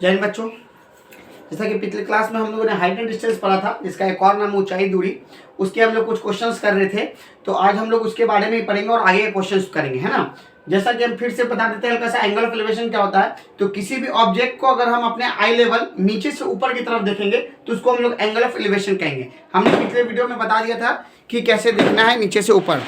जय हिंद बच्चों। जैसा कि पिछले क्लास में हम लोगों ने हाइट एंड डिस्टेंस पढ़ा था, जिसका एक और नाम ऊंचाई दूरी, उसके हम लोग कुछ क्वेश्चंस कर रहे थे। तो आज हम लोग उसके बारे में ही पढ़ेंगे और आगे के क्वेश्चंस करेंगे, है ना। जैसा कि हम फिर से बता देते हैं हल्का सा, एंगल ऑफ एलिवेशन क्या होता है। तो किसी भी ऑब्जेक्ट को अगर हम अपने आई लेवल नीचे से ऊपर की तरफ देखेंगे तो उसको हम लोग एंगल ऑफ एलिवेशन कहेंगे। हमने पिछले वीडियो में बता दिया था कि कैसे देखना है नीचे से ऊपर।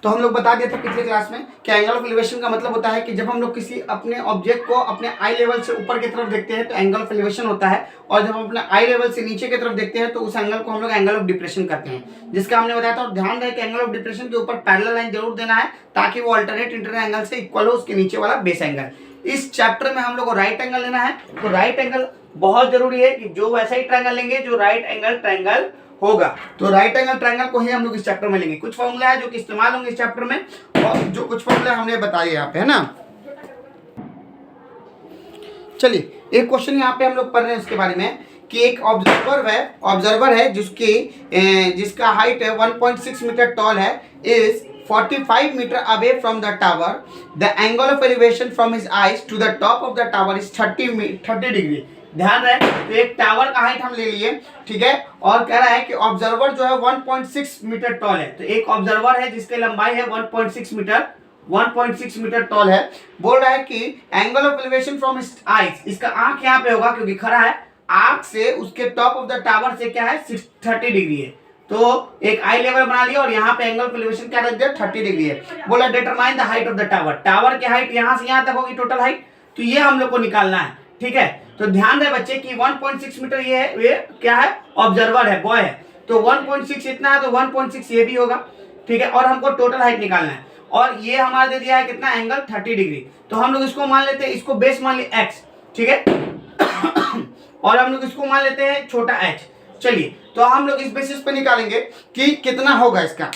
तो हम लोग बता दिए थे पिछले क्लास में कि एंगल ऑफ एलिवेशन का मतलब होता है कि जब हम लोग किसी अपने ऑब्जेक्ट को अपने आई लेवल से ऊपर की तरफ देखते हैं तो एंगल ऑफ एलिवेशन होता है, और जब हम अपने आई लेवल से नीचे की तरफ देखते हैं तो उस एंगल को हम लोग एंगल ऑफ डिप्रेशन कहते हैं, जिसका हमने बताया था। और ध्यान रहे कि एंगल ऑफ डिप्रेशन के ऊपर पैरेलल लाइन जरूर देना है ताकि वो अल्टरनेट इंटरनल एंगल से इक्वल हो उसके नीचे वाला बेस एंगल। इस चैप्टर में हम लोग को राइट एंगल लेना है, तो राइट एंगल बहुत जरूरी है कि जो वैसा ही ट्रायंगल लेंगे जो राइट एंगल ट्रायंगल होगा। तो राइट एंगल ट्रायंगल को ही हम लोग इस चैप्टर में लेंगे। कुछ फॉर्मूला है जो कि इस्तेमाल होंगे इस चैप्टर में, और जो कुछ फॉर्मूला हमने बताया यहाँ पे, है ना। चलिए एक क्वेश्चन यहाँ पे हम लोग पढ़ रहे हैं उसके बारे में कि एक ऑब्जर्वर है जिसका हाइट है 1.6 मीटर टॉल है, is 45 metre away from the tower. The angle of elevation from his eyes to the top of the tower is 30 degree. ध्यान रहे, तो एक टावर का हाइट हम ले लिए, ठीक है, और कह रहा है कि ऑब्जर्वर जो है 1.6 मीटर टॉल है। तो एक ऑब्जर्वर है जिसकी लंबाई है 1.6 मीटर टॉल है। बोल रहा है कि angle of elevation from eyes, इसका आंख यहाँ पे होगा क्योंकि खड़ा है, आंख से उसके टॉप ऑफ द टावर से क्या है 30 डिग्री है। तो एक आई लेवल बना लिया और यहाँ पे एंगल ऑफ एलिवेशन क्या रख दिया 30 डिग्री है। बोला determine the height of the tower, tower की हाइट यहाँ से यहाँ तक होगी टोटल हाइट, तो ये हम लोग को निकालना है, ठीक है। तो ध्यान रहे बच्चे कि 1.6 मीटर ये है, ये क्या है ऑब्जर्वर है, बॉय है, तो 1.6 इतना है तो 1.6 ये भी होगा, ठीक है। और हमको टोटल हाइट निकालना है, और ये हमारा दे दिया है कितना एंगल 30 डिग्री। तो हम लोग इसको मान लेते हैं, इसको बेस मान लिया x, ठीक है और हम लोग इसको मान लेते हैं छोटा h। चलिए तो हम लोग इस बेसिस पे निकालेंगे कि कितना होगा इसका।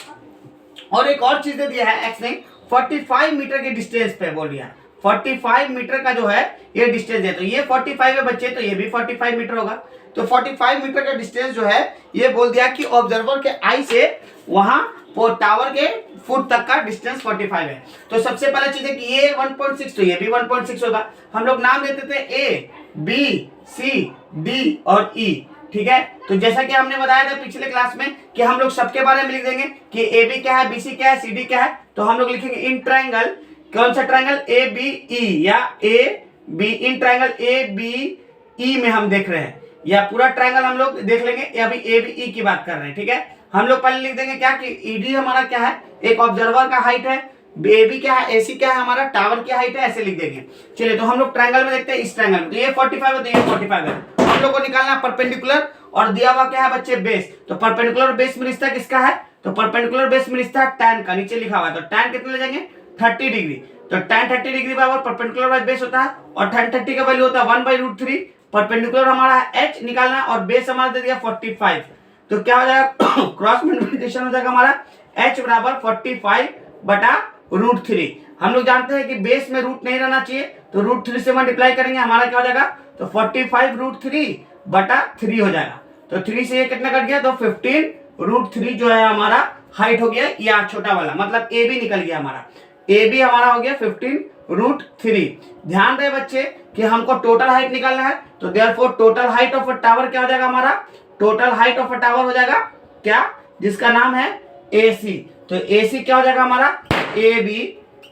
और एक और चीज दे दिया है x ने 45 मीटर के डिस्टेंस पे बोल दिया, 45 मीटर का जो है ये डिस्टेंस है। तो ये 45 है बच्चे, तो ये भी 45 मीटर होगा। तो 45 मीटर का डिस्टेंस जो है ये बोल दिया कि ऑब्जर्वर के आई से वहां टावर के फुट तक का डिस्टेंस 45 है। तो सबसे पहले चीज है कि ये 1.6, तो ये भी 1.6 होगा। हम लोग नाम देते थे ए बी सी डी और ई, ठीक है। तो जैसा कि हमने बताया था पिछले क्लास में कि हम लोग सबके बारे में लिख देंगे कि ए बी क्या है, बी सी क्या है, सी डी क्या है। तो हम लोग लिखेंगे इन ट्रायंगल, कौन सा ट्रायंगल ए बी ई, या A B, in triangle A B E में हम देख रहे हैं, या पूरा ट्रायंगल हम लोग देख लेंगे, या अभी ए बी ई की बात कर रहे हैं, ठीक है। हम लोग पहले लिख देंगे क्या कि ईडी हमारा क्या है, एक ऑब्जर्वर का हाइट है, ए बी क्या है, एसी क्या है, हमारा टावर की हाइट है, ऐसे लिख देंगे। चलिए तो हम लोग ट्रायंगल में देखते हैं, इस ट्रायंगल में तो ये 45 है, तो ये 45 है। हम लोग को निकालना परपेंडिकुलर, और दिया हुआ क्या है बच्चे बेस। तो परपेंडिकुलर बेस में रिश्ता किसका है, तो परपेंडिकुलर बेस में रिश्ता है tan का, नीचे लिखा हुआ है। तो tan कितना ले जाएंगे 30 डिग्री। तो tan 30 डिग्री बराबर परपेंडिकुलर बाय बेस होता है, और tan 30 का वैल्यू होता है 1/√3। परपेंडिकुलर हमारा h निकालना है और बेस हमारा दे दिया 45। तो क्या हो जाएगा क्रॉस मल्टीप्लिकेशन हो जाएगा हमारा h बराबर 45/√3। हम लोग जानते हैं कि बेस में रूट नहीं रहना चाहिए, तो √3 से मल्टीप्लाई करेंगे, हमारा क्या हो जाएगा, तो 45√3/3 हो जाएगा। तो 3 से ये कितना कट गया, तो 15√3 जो है हमारा हाइट हो गया, या छोटा वाला मतलब ए बी निकल गया हमारा, ए बी हमारा हो गया 15√3। ध्यान रहे बच्चे कि हमको टोटल हाइट निकालना है, तो therefore total height of a tower क्या हो जाएगा हमारा, total height of a tower हो जाएगा क्या, जिसका नाम है AC। तो AC क्या हो जाएगा हमारा AB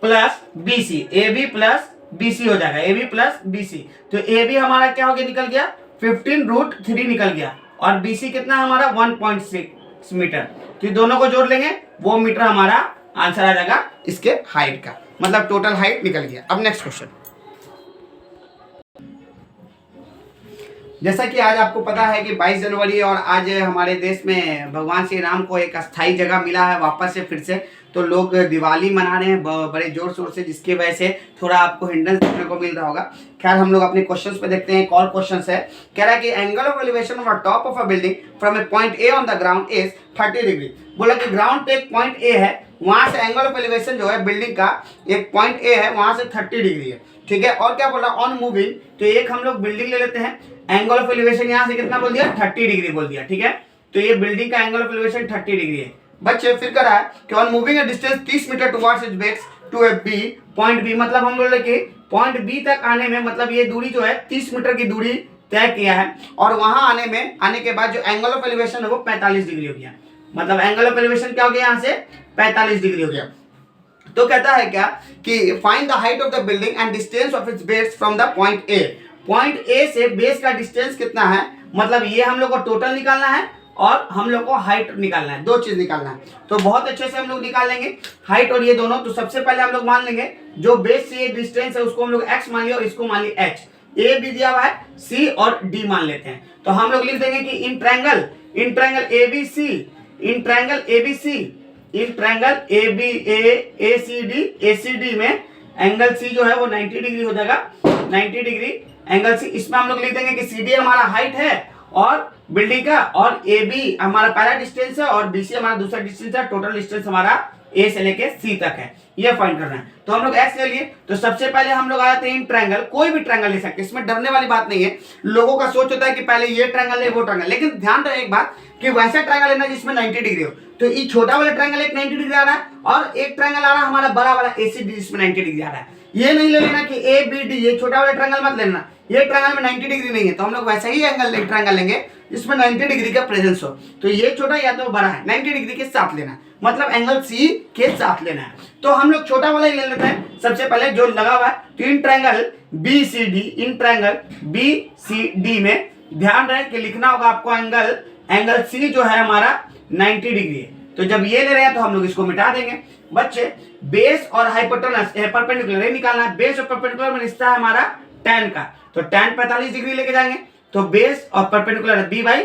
plus BC, AB plus BC हो जाएगा, AB प्लस BC। तो AB हमारा क्या हो गया, निकल गया 15√3 निकल गया, और BC कितना हमारा 1.6 मीटर। तो ये दोनों को जोड़ लेंगे, वो मीटर हमारा आंसर आ जाएगा इसके हाइट का, मतलब टोटल हाइट निकल गया। अब नेक्स्ट क्वेश्चन, जैसा कि आज आपको पता है कि 22 जनवरी है, और आज हमारे देश में भगवान श्री राम को एक अस्थाई जगह मिला है वापस से फिर से। तो लोग दिवाली मना रहे हैं बड़े जोर शोर से, जिसकी वजह से थोड़ा आपको हिंड्रेंस देखने को मिल रहा होगा। खैर हम लोग अपने क्वेश्चंस पे देखते हैं। एक और क्वेश्चन है, कह रहा है कि angle of elevation of top of a building from a point A on the ground is 30 degree. बोला कि ग्राउंड पे एक पॉइंट ए है, वहां से एंगल ऑफ एलिवेशन जो है बिल्डिंग का एक पॉइंट ए है, वहां से 30 डिग्री है, ठीक है। और क्या बोला, ऑन मूविंग, तो एक हम लोग बिल्डिंग ले लेते हैं, एंगल ऑफ एलिवेशन यहाँ से कितना बोल दिया 30 डिग्री बोल दिया, ठीक है। तो ये बिल्डिंग का एंगल ऑफ एलिवेशन 30 डिग्री है। बच्चे फिर करा है कि on moving a distance 30 metre towards its base to A B, point B, मतलब हम बोले कि पॉइंट बी तक आने में मतलब ये दूरी जो है 30 मीटर की दूरी तय किया है, और वहां आने के बाद जो एंगल ऑफ एलिवेशन है वो 45 डिग्री हो गया। मतलब एंगल ऑफ एलिवेशन क्या हो गया, यहाँ से 45 डिग्री हो गया। तो कहता है क्या कि find the height of the building and distance of its base from the point A. Point ए से बेस का डिस्टेंस कितना है, मतलब ये हम लोग को टोटल निकालना है और हम लोग को हाइट निकालना है, दो चीज निकालना है। तो बहुत अच्छे से हम लोग निकाल लेंगे हाइट और ये दोनों। तो सबसे पहले हम लोग मान लेंगे जो बेस से ये डिस्टेंस है उसको हम लोग x मान लिया और इसको मान लिया h। ए भी दिया हुआ है, सी और डी मान लेते हैं। तो हम लोग लिख देंगे कि in triangle ABC, in triangle ACD में एंगल सी जो है वो 90 डिग्री हो जाएगा, 90 डिग्री एंगल सी। इसमें हम लोग लिख देंगे कि सी डी हमारा हाइट है और बिल्डिंग का, और ए बी हमारा पहला डिस्टेंस है और बी सी हमारा दूसरा डिस्टेंस है। टोटल डिस्टेंस हमारा ए से लेके सी तक है, ये फाइंड करना है। तो हम लोग एक्स ले लिए। तो सबसे पहले हम लोग आ जाते हैं इन ट्रायंगल, कोई भी ट्रायंगल ले सकते हैं, इसमें डरने वाली बात नहीं है। लोगों का सोच होता है कि पहले ये ट्रायंगल ले वो ट्रायंगल, लेकिन ध्यान रहे एक बात कि वैसा ट्रायंगल लेना जिसमें 90 डिग्री हो। तो ये छोटा वाला ट्रायंगल एक 90 डिग्री आ रहा है और एक ट्रायंगल आ रहा है हमारा बड़ा वाला एसीडी जिसमें 90 डिग्री आ रहा है। ये नहीं ले लेना कि ए बी डी, ये छोटा वाला ट्रायंगल मत लेना, ये ट्रायंगल में 90 डिग्री नहीं है। तो हम लोग वैसा ही एंगल ट्रायंगल लेंगे जिसमें 90 डिग्री का प्रेजेंस हो। तो ये छोटा या तो बड़ा है, 90 डिग्री के साथ लेना, मतलब एंगल सी के साथ लेना है। तो हम लोग छोटा वाला ही ले लेते हैं सबसे पहले जो लगा हुआ है। तो in triangle B C D, in triangle B C D में ध्यान रहे कि लिखना होगा आपको एंगल सी जो है हमारा 90 डिग्री है। तो जब ये ले रहे हैं तो हम लोग इसको मिटा देंगे बच्चे। बेस और हाइपोटेनस परपेंडिकुलर ये निकालना है। बेस और परपेंडिकुलर में रिश्ता है हमारा tan का, तो tan 45 डिग्री लेके जाएंगे। तो बेस और परपेंडिकुलर बी बाई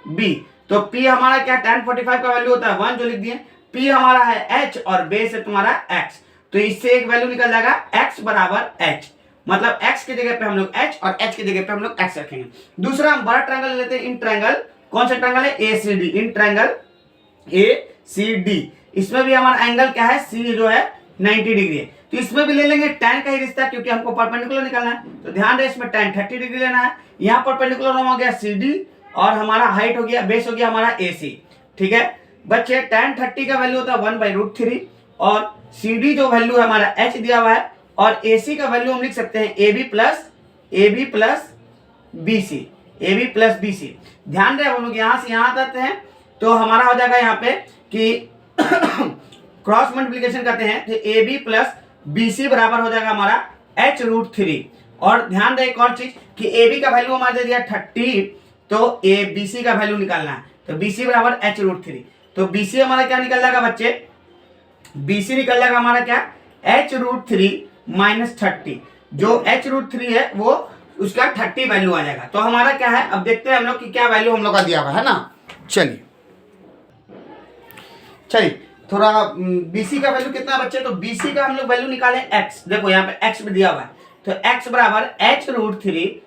बी। तो p हमारा क्या tan 45 का वैल्यू होता है 1 जो लिख दिए। p हमारा है h और बेस है तुम्हारा x। तो इससे एक वैल्यू निकल जाएगा x बराबर h, मतलब x की जगह पे हम लोग h और h की जगह पे हम लोग x रखेंगे। दूसरा हम बड़ा ट्रायंगल लेते हैं। इन ट्रायंगल कौन सा ट्रायंगल है, ACD, इन ट्रायंगल ACD। इसमें भी हमारा एंगल क्या है, C जो है 90 डिग्री है। तो इसमें भी ले लेंगे tan का ही रिश्ता क्योंकि हमको परपेंडिकुलर निकालना है। तो ध्यान रहे इसमें tan 30 डिग्री लेना है। यहाँ परपेंडिकुलर हो गया CD और हमारा हाइट हो गया, बेस हो गया हमारा AC। ठीक है बच्चे, tan 30 का वैल्यू होता है 1/√3 और CD जो वैल्यू है हमारा h दिया हुआ है और AC का वैल्यू हम लिख सकते हैं AB प्लस BC। ध्यान रहे हम लोग यहाँ से यहाँ आते हैं तो हमारा हो जाएगा यहाँ पे कि क्रॉस मल्टीप्लिकेशन करते हैं तो AB प्लस BC बराबर हो जाएगा हमारा h√3। और ध्यान रहे एक और चीज कि AB का वैल्यू हमारा दे दिया 30, तो BC का वैल्यू निकालना है। तो BC बराबर h√3। तो BC हमारा क्या निकल जाएगा बच्चे, BC निकल जाएगा हमारा क्या, h√3 माइनस 30। जो h√3 है वो उसका 30 वैल्यू आ जाएगा। तो हमारा क्या है, अब देखते हैं हम लोग कि क्या वैल्यू हम लोग का दिया हुआ है ना। चलिए थोड़ा BC का वैल्यू कितना है बच्चे, तो BC का हम लोग वैल्यू निकाले x। देखो यहाँ पे x भी दिया हुआ है, तो x बराबर h√3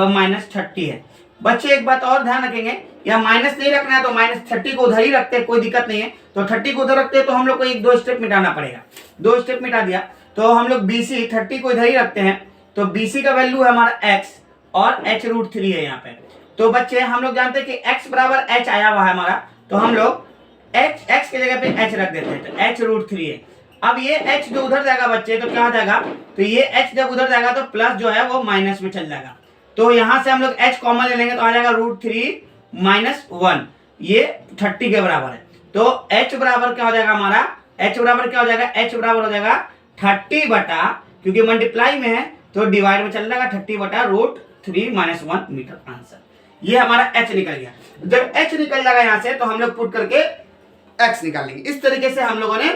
माइनस 30 है। बच्चे एक बात और ध्यान रखेंगे, या माइनस नहीं रखना है तो -30 को उधर ही रखते हैं, कोई दिक्कत नहीं है। तो 30 को उधर रखते हैं तो हम लोग को 1-2 स्टेप मिटाना पड़ेगा। 2 स्टेप मिटा दिया तो हम लोग BC 30 को इधर ही रखते हैं। तो BC का वैल्यू है हमारा x और h√3 है यहाँ पे। तो बच्चे हम लोग जानते हैं कि x बराबर h आया हुआ है हमारा, तो हम लोग x की जगह पे h रख देते हैं। तो h√3 है। अब ये h जो उधर जाएगा बच्चे तो क्या हो जाएगा, तो ये h जब उधर जाएगा तो प्लस जो है वो माइनस में चल जाएगा। तो यहाँ से हम लोग h कॉमन ले लेंगे तो आ जाएगा √3 माइनस 1, ये 30 के बराबर है। तो h बराबर क्या हो जाएगा हमारा, h बराबर क्या हो जाएगा, h बराबर हो जाएगा 30 बटा, क्योंकि मल्टीप्लाई में है तो डिवाइड में चल जाएगा 30 बटा √3 माइनस 1 मीटर। आंसर ये हमारा h निकल गया। जब h निकल जाएगा यहाँ से तो हम लोग पुट करके x निकाल लेंगे। इस तरीके से हम लोगों ने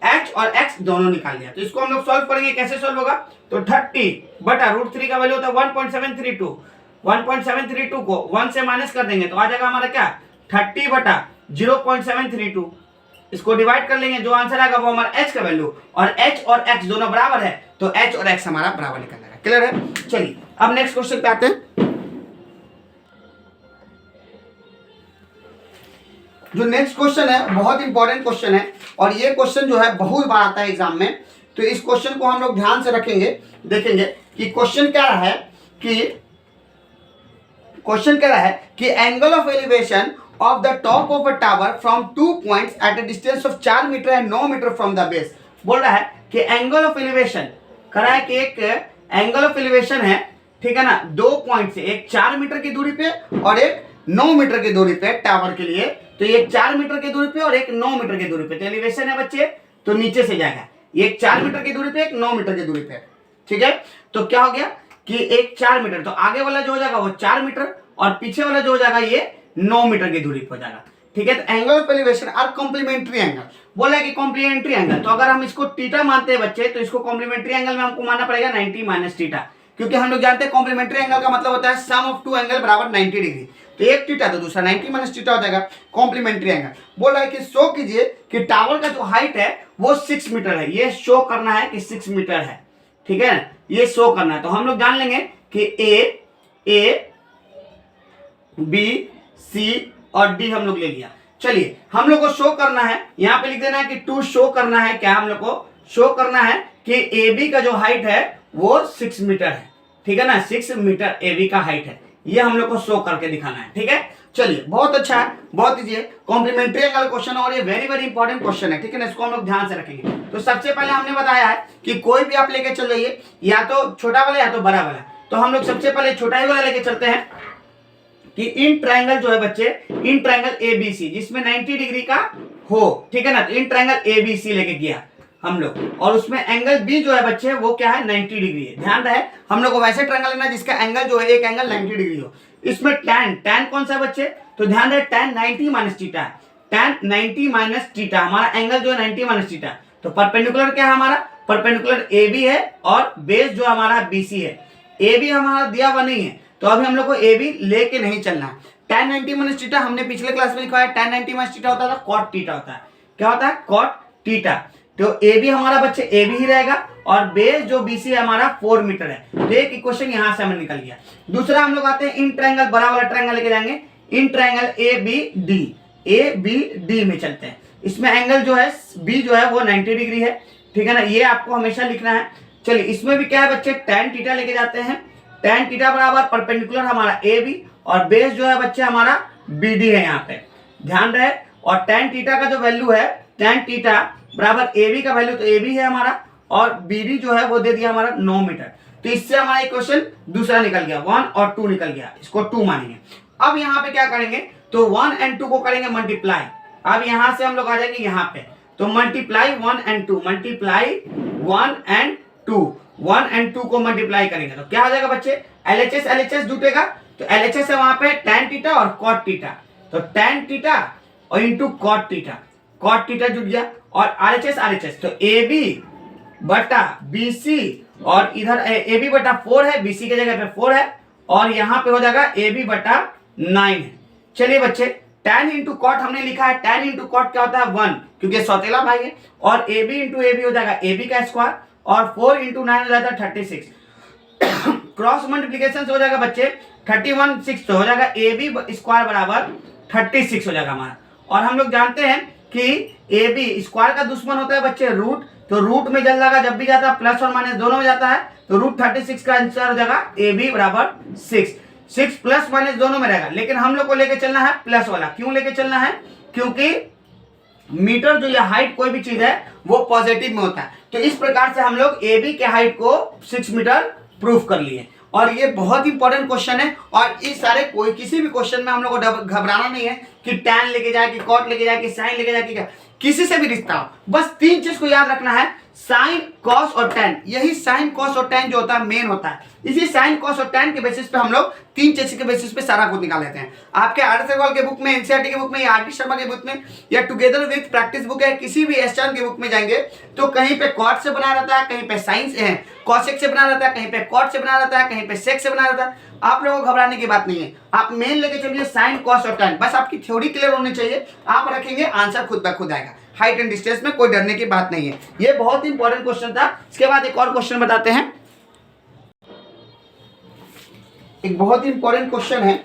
h और x दोनों निकाल लिया। तो इसको हम लोग सॉल्व करेंगे, कैसे सॉल्व होगा, तो 30 बटा √3 का वैल्यू होता है 1.732। 1.732 को 1 से माइनस कर देंगे तो आ जाएगा हमारा क्या, 30 बटा 0.732। इसको डिवाइड कर लेंगे, जो आंसर आएगा वो हमारा h का वैल्यू, और h और x दोनों बराबर है तो h और x हमारा बराबर निकल जाएगा। क्लियर है। चलिए अब नेक्स्ट क्वेश्चन पे आते हैं। जो नेक्स्ट क्वेश्चन है बहुत इंपॉर्टेंट क्वेश्चन है और ये क्वेश्चन जो है बहुत बार आता है एग्जाम में। तो इस क्वेश्चन को हम लोग ध्यान से रखेंगे, देखेंगे कि क्वेश्चन क्या है कि angle of elevation of the top of a tower from 2 points at a distance of 4 metre and 9 metre from the base. बोल रहा है कि एंगल ऑफ एलिवेशन करा है कि एक एंगल ऑफ एलिवेशन है, ठीक है ना, 2 पॉइंट से, एक 4 मीटर की दूरी पे और एक 9 मीटर की दूरी पे टावर के लिए। तो एक 4 मीटर की दूरी पे और एक 9 मीटर की दूरी पे। तो एलिवेशन है बच्चे, तो नीचे से जाएगा, एक 4 मीटर की दूरी पे, एक 9 मीटर की दूरी पे, ठीक है। तो क्या हो गया कि एक 4 मीटर, तो आगे वाला जो हो जाएगा वो 4 मीटर और पीछे वाला जो हो जाएगा ये 9 मीटर की दूरी पे हो जाएगा, ठीक है। तो angle of elevation are complementary angle, बोला है कि कॉम्प्लीमेंट्री एंगल, तो अगर हम इसको थीटा मानते हैं बच्चे, तो इसको कॉम्प्लीमेंट्री एंगल में हमको मानना पड़ेगा 90 माइनस थीटा, क्योंकि हम लोग जानते हैं कॉम्प्लीमेंट्री एंगल का मतलब होता है सम ऑफ 2 एंगल बराबर 90 डिग्री। तो एक थीटा तो दूसरा 90 माइनस थीटा हो जाएगा कॉम्प्लीमेंट्री एंगल। बोल रहा है कि शो कीजिए कि टावर का जो हाइट है वो 6 मीटर है, ये शो करना है कि 6 मीटर है, ठीक है, ये शो करना है। तो हम लोग जान लेंगे कि ए बी सी और डी हम लोग ले लिया। चलिए हम लोग को शो करना है, यहाँ पे लिख देना है कि टू शो करना है, क्या हम लोग को शो करना है कि ए बी का जो हाइट है वो 6 मीटर है, ठीक है ना, 6 मीटर ए बी का हाइट है, ये हम लोग को शो करके दिखाना है, ठीक है। चलिए बहुत अच्छा है, बहुत इजी है, कॉम्प्लीमेंट्री एंगल क्वेश्चन और ये वेरी वेरी इंपॉर्टेंट क्वेश्चन है, ठीक है ना, इसको हम लोग ध्यान से रखेंगे। तो सबसे पहले हमने बताया है कि कोई भी आप लेके चल जाइए, या तो छोटा वाला या तो बड़ा वाला। तो हम लोग सबसे पहले छोटा ही वाला लेके चलते हैं कि इन ट्रायंगल जो है बच्चे, इन ट्रायंगल एबीसी जिसमें 90 डिग्री का हो, ठीक है ना, तो इन ट्रायंगल एबीसी लेके किया हम लोग, और उसमें एंगल बी जो है बच्चे वो क्या है 90 डिग्री है। ध्यान रहे हम लोग को वैसे ट्रायंगल लेना जिसका एंगल जो है एक एंगल 90 डिग्री हो। इसमें tan कौन सा है बच्चे, तो ध्यान रहे tan 90 माइनस थीटा है, tan 90 माइनस थीटा हमारा एंगल जो है 90 माइनस थीटा। तो परपेंडिकुलर क्या है हमारा, परपेंडिकुलर ए बी है और बेस जो हमारा बी सी है। ए बी हमारा दिया हुआ नहीं है, तो अभी हम लोग को ए बी लेके नहीं चलना है। tan 90 माइनस थीटा हमने पिछले क्लास में लिखा है, tan 90 माइनस थीटा होता था cot थीटा होता है, क्या होता है cot थीटा। तो ए बी हमारा बच्चे ए बी ही रहेगा और बेस जो बी सी है हमारा 4 मीटर है। तो एक इक्वेशन यहां से हमें निकल गया। दूसरा हम लोग आते हैं इन ट्रायंगल, बड़ा वाला ट्रायंगल लेके जाएंगे, in triangle A B D में चलते हैं। इसमें एंगल जो है बी जो है वो 90 डिग्री है, ठीक है ना, ये आपको हमेशा लिखना है। चलिए इसमें भी क्या है बच्चे, tan थीटा लेके जाते हैं, tan थीटा बराबर परपेंडिकुलर हमारा ए बी और बेस जो है बच्चे हमारा बी डी है, यहाँ पे ध्यान रहे। और tan थीटा का जो वैल्यू है, tan थीटा बराबर ए बी का वैल्यू, तो ए बी है हमारा और बी डी जो है वो दे दिया हमारा 9 मीटर। तो इससे हमारा इक्वेशन दूसरा निकल गया, 1 और 2 निकल गया, इसको 2 मानेंगे। अब यहाँ पे क्या करेंगे, तो 1 एंड 2 को करेंगे मल्टीप्लाई। अब यहाँ से हम लोग आ जाएंगे यहाँ पे, तो multiply 1 and 2, multiply 1 and 2, 1 and 2 को मल्टीप्लाई करेंगे तो क्या हो जाएगा बच्चे, LHS जुटेगा। तो LHS है वहां पे tan थीटा और cot थीटा, तो tan थीटा और इंटू cot थीटा जुट गया, और RHS तो AB बटा BC, और इधर AB बटा 4 है, BC के जगह पे 4 है, और यहाँ पे हो जाएगा AB बटा 9 है। चलिए बच्चे tan इंटू कॉट हमने लिखा है, tan इंटू कॉट क्या होता है 1, क्योंकि सौतेला भाई है, और AB इंटू AB हो जाएगा AB का स्क्वायर, और 4 इंटू 9 हो जाता है 36। क्रॉस मल्टीप्लीकेशन हो जाएगा बच्चे 31 6, तो हो जाएगा AB स्क्वायर बराबर 36 हो जाएगा हमारा। और हम लोग जानते हैं कि AB स्क्वायर का दुश्मन होता है बच्चे रूट, तो रूट में जल जाएगा जब भी जाता है, प्लस और माइनस दोनों में जाता है, तो रूट 36 का आंसर हो जाएगा AB बराबर 6 प्लस माइनस दोनों में रहेगा, लेकिन हम लोग को लेके चलना है प्लस वाला। क्यों लेके चलना है, क्योंकि मीटर जो या हाइट कोई भी चीज है वो पॉजिटिव में होता है। तो इस प्रकार से हम लोग AB के हाइट को 6 मीटर प्रूफ कर लिए, और ये बहुत इंपॉर्टेंट क्वेश्चन है। और इस सारे कोई किसी भी क्वेश्चन में हम लोग को घबराना नहीं है कि tan लेके जाए, कि cot लेके जाए, कि sin लेके जाए, कि क्या, किसी से भी रिश्ता हो, बस 3 चीज को याद रखना है, साइन कॉस और tan। यही साइन कॉस और tan जो होता है मेन होता है। इसी साइन कॉस और tan के बेसिस पे हम लोग 3 चीज के बेसिस पे सारा कुछ निकाल लेते हैं। आपके आर.एस. अग्रवाल के बुक में, एनसीईआरटी के बुक में, या आर.डी. शर्मा के बुक में, या टुगेदर विद प्रैक्टिस बुक है, किसी भी एस्टान के बुक में जाएंगे तो कहीं पे कॉट से बना रहता है, कहीं पे साइन से कॉसेक से बना रहता है, कहीं पे कॉट से बना रहता है, कहीं पे सेक से बना रहता है। आप लोगों को घबराने की बात नहीं है, आप मेन लेके चलिए साइन कॉस और tan, बस आपकी थ्योरी क्लियर होनी चाहिए, आप रखेंगे आंसर खुद ब खुद आएगा। हाइट एंड डिस्टेंस में कोई डरने की बात नहीं है। ये बहुत इंपॉर्टेंट क्वेश्चन था। इसके बाद एक और क्वेश्चन बताते हैं, एक बहुत इंपॉर्टेंट क्वेश्चन है,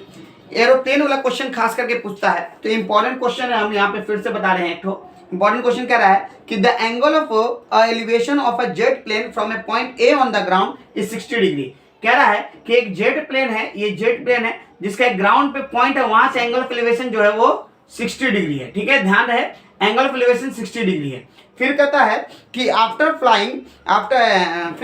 एरोप्लेन वाला क्वेश्चन खास करके पूछता है, तो इंपॉर्टेंट क्वेश्चन है, हम यहाँ पे फिर से बता रहे हैं। एक इंपॉर्टेंट क्वेश्चन कह रहा है कि the angle of elevation of a jet plane from a point A on the ground is 60 degree. कह रहा है कि एक जेट प्लेन है, ये जेट प्लेन है जिसका एक ग्राउंड पे पॉइंट है, वहां से एंगल ऑफ एलिवेशन जो है वो 60 डिग्री है। ठीक है, ध्यान रहे एंगल ऑफ एलिवेशन 60 डिग्री है। फिर कहता है कि फिर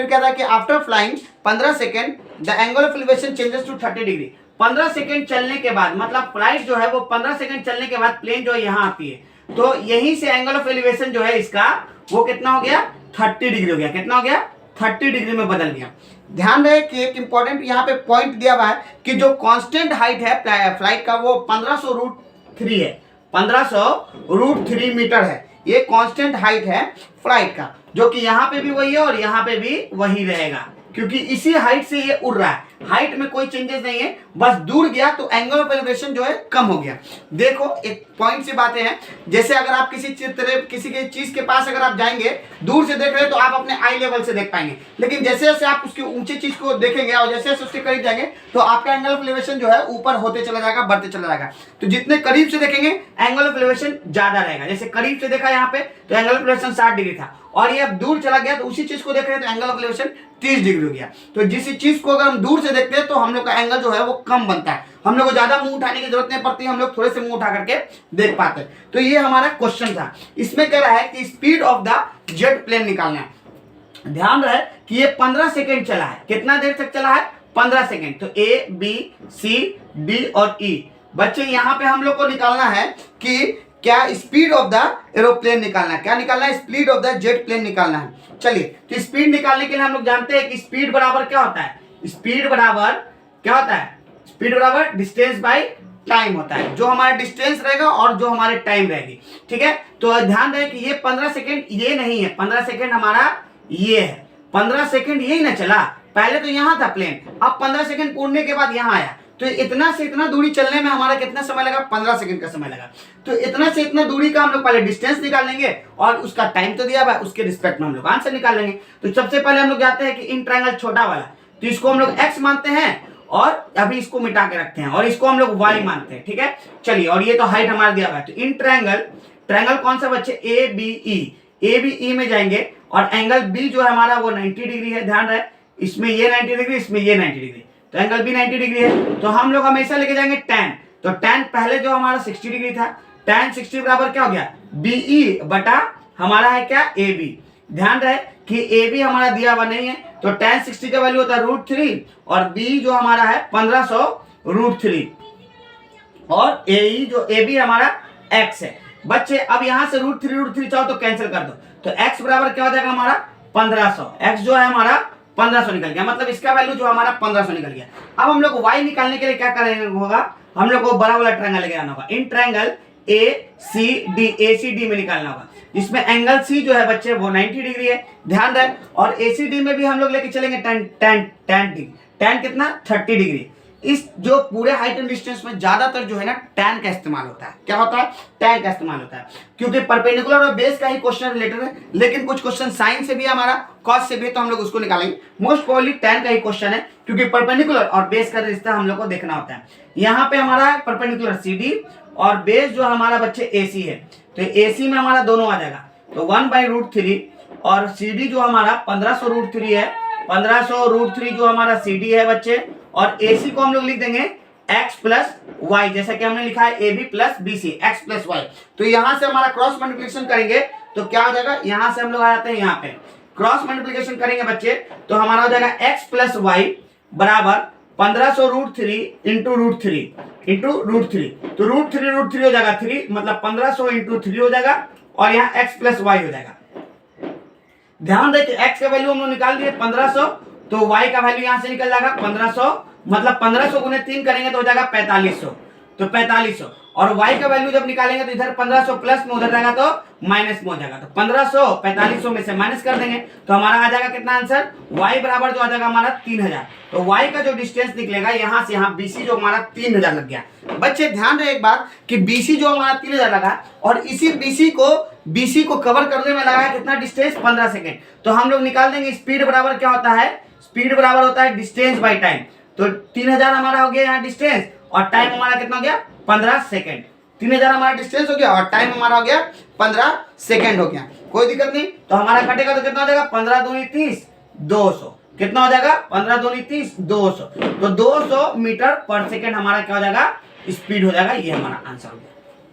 कहता है कि after flying 15 second the angle of elevation changes to 30 degree. 15 second चलने के बाद, मतलब फ्लाइट जो है वो 15 सेकेंड चलने के बाद प्लेन जो है यहाँ आती है, तो यहीं से एंगल ऑफ एलिवेशन जो है इसका वो कितना हो गया, 30 डिग्री हो गया। कितना हो गया, 30 डिग्री में बदल गया। ध्यान रहे कि एक इंपॉर्टेंट यहाँ पे पॉइंट दिया हुआ है कि जो कांस्टेंट हाइट है फ्लाइट का वो 1500√3 है, 1500√3 मीटर है। ये कांस्टेंट हाइट है फ्लाइट का, जो कि यहाँ पे भी वही है और यहाँ पे भी वही रहेगा, क्योंकि इसी हाइट से ये उड़ रहा है। हाइट में कोई चेंजेस नहीं है, बस दूर गया तो एंगल ऑफ एलिवेशन जो है कम हो गया। देखो एक पॉइंट सी बातें हैं, जैसे अगर आप किसी के चीज के पास अगर आप जाएंगे, दूर से देख रहे हैं तो आप अपने आई लेवल से देख पाएंगे, लेकिन जैसे जैसे आप उसकी ऊंची चीज को देखेंगे और जैसे जैसे उसके करीब जाएंगे तो आपका एंगल ऑफ एलिवेशन जो है ऊपर होते चला जाएगा, बढ़ते चला जाएगा। तो जितने करीब से देखेंगे एंगल ऑफ एलिवेशन ज्यादा रहेगा। जैसे करीब से देखा यहाँ पे तो एंगल ऑफ एलिवेशन 60 डिग्री था, और ये अब दूर चला गया तो उसी चीज को देख रहे हैं तो एंगल ऑफ एलिवेशन 30 डिग्री हो गया। तो जिस चीज को अगर हम दूर से देखते हैं तो हम लोग का एंगल जो है वो कम बनता है, हम लोग को ज्यादा मुंह उठाने की जरूरत नहीं पड़ती, हम लोग थोड़े से मुंह उठा करके देख पाते हैं। तो ये हमारा क्वेश्चन था। इसमें कह रहा है कि speed of the jet plane निकालना है। ध्यान रहे कि ये 15 सेकेंड चला है। कितना देर तक चला है, 15 सेकेंड। तो ए बी सी डी और ई, बच्चे यहाँ पे हम लोग को निकालना है कि क्या स्पीड ऑफ द एरोप्लेन निकालना है। क्या निकालना है, speed of the jet plane निकालना है। चलिए, तो स्पीड निकालने के लिए हम लोग जानते हैं कि स्पीड बराबर क्या होता है, स्पीड बराबर क्या होता है, स्पीड बराबर डिस्टेंस बाय टाइम होता है। जो हमारा डिस्टेंस रहेगा और जो हमारे टाइम रहेगी। ठीक है, तो ध्यान रहे कि ये 15 सेकेंड ये नहीं है, 15 सेकेंड हमारा ये है। 15 सेकेंड यही ना चला, पहले तो यहाँ था प्लेन, अब 15 सेकेंड पूर्णे के बाद यहाँ आया, तो इतना से इतना दूरी चलने में हमारा कितना समय लगा, 15 सेकंड का समय लगा। तो इतना से इतना दूरी का हम लोग पहले डिस्टेंस निकाल लेंगे और उसका टाइम तो दिया हुआ है, उसके रिस्पेक्ट में हम लोग आंसर निकाल लेंगे। तो सबसे पहले हम लोग जाते हैं कि इन ट्रायंगल छोटा वाला, तो इसको हम लोग x मानते हैं और अभी इसको मिटा के रखते हैं, और इसको हम लोग y मानते हैं। ठीक है, चलिए, और ये तो हाइट हमारा दिया हुआ है। तो इन ट्रायंगल कौन सा बच्चे, ए बी ई में जाएंगे, और एंगल बी जो है हमारा वो 90 डिग्री है। ध्यान रहे, इसमें ये 90 डिग्री, इसमें ये 90 डिग्री, तो एंगल भी 90 डिग्री है। तो हम लोग हमेशा लेके जाएंगे tan। तो tan पहले जो हमारा 60 डिग्री था, tan 60 बराबर क्या हो गया, BE बटा हमारा है क्या, AB। ध्यान रहे कि AB हमारा दिया हुआ नहीं है, तो tan 60 का वैल्यू होता है √3, और B जो हमारा है 1500√3, और AE जो AB हमारा x है। बच्चे अब यहां से √3 चाहो तो कैंसिल कर दो, तो x बराबर क्या हो जाएगा हमारा 1500। x जो है हमारा 1500 निकल गया, मतलब इसका वैल्यू जो हमारा 1500 निकल गया। अब हम लोग y निकालने के लिए क्या करेंगे होगा, हम लोग को बड़ा वाला ट्रायंगल लेके आना होगा। इन ट्रायंगल ACD में निकालना होगा, जिसमें एंगल C जो है बच्चे वो 90 डिग्री है। ध्यान रहे, और ACD में भी हम लोग लेके चलेंगे tan कितना, 30 डिग्री। इस जो पूरे हाइट एंड डिस्टेंस में ज्यादातर जो है ना tan का इस्तेमाल होता है। क्या होता है, tan का इस्तेमाल होता है, क्योंकि परपेंडिकुलर और बेस का ही क्वेश्चन रिलेटेड है, लेकिन कुछ क्वेश्चन साइन से भी हमारा, कॉस से भी, तो हम लोग उसको निकालेंगे। मोस्ट प्रोबेबली tan का ही क्वेश्चन है, क्योंकि परपेंडिकुलर और बेस का रिश्ता हम लोग को देखना होता है। यहाँ पे हमारा परपेंडिकुलर CD और बेस जो हमारा बच्चे AC है, तो AC में हमारा दोनों आ जाएगा, तो 1/√3, और CD जो हमारा 1500√3 है, 1500√3 जो हमारा CD है बच्चे, और AC को हम लोग लिख देंगे x प्लस वाई, जैसा कि हमने लिखा है AB plus BC, x plus y. तो यहां से हमारा क्रॉस मल्टीप्लिकेशन करेंगे तो क्या हो जाएगा, यहां से हम लोग आ जाते हैं यहाँ पे, क्रॉस मल्टीप्लिकेशन करेंगे बच्चे तो हमारा हो जाएगा x प्लस वाई बराबर 1500√3 इंटू √3 तो √3 हो जाएगा 3, मतलब 1500 इंटू 3 हो जाएगा, और यहाँ x प्लस वाई हो जाएगा। ध्यान रहे कि x का वैल्यू हम लोग निकाल दिए 1500, तो y का वैल्यू यहां से निकल जाएगा 1500, मतलब 1500 गुने 3 करेंगे तो हो जाएगा 4500, तो 4500, और y का वैल्यू जब निकालेंगे तो इधर 1500 प्लस में, उधर जाएगा तो माइनस में हो जाएगा, तो 1500 4500 में से माइनस कर देंगे तो हमारा आ जाएगा कितना आंसर, y बराबर जो आ जाएगा हमारा 3000। तो y का जो डिस्टेंस निकलेगा यहां से यहाँ BC जो हमारा 3000 लग गया। बच्चे ध्यान रहे एक बात कि BC जो हमारा 3000 लगा, और इसी BC को कवर करने में लगा है कितना डिस्टेंस, 15 सेकेंड। तो हम लोग निकाल देंगे स्पीड बराबर क्या होता है, स्पीड बराबर होता है डिस्टेंस बाय टाइम। तो 3000 हमारा हो गया यहाँ डिस्टेंस, और टाइम हमारा कितना हो गया, 15 सेकेंड। 3000 हमारा डिस्टेंस हो गया और टाइम हमारा हो गया 15 सेकेंड हो गया। कोई दिक्कत नहीं, तो हमारा कटेगा तो कितना हो जाएगा, 15 दूनी 30, 200। कितना हो जाएगा 15 दूनी 30, 200। तो 200 मीटर पर सेकेंड हमारा क्या हो जाएगा, स्पीड हो जाएगा। ये हमारा आंसर हो गया।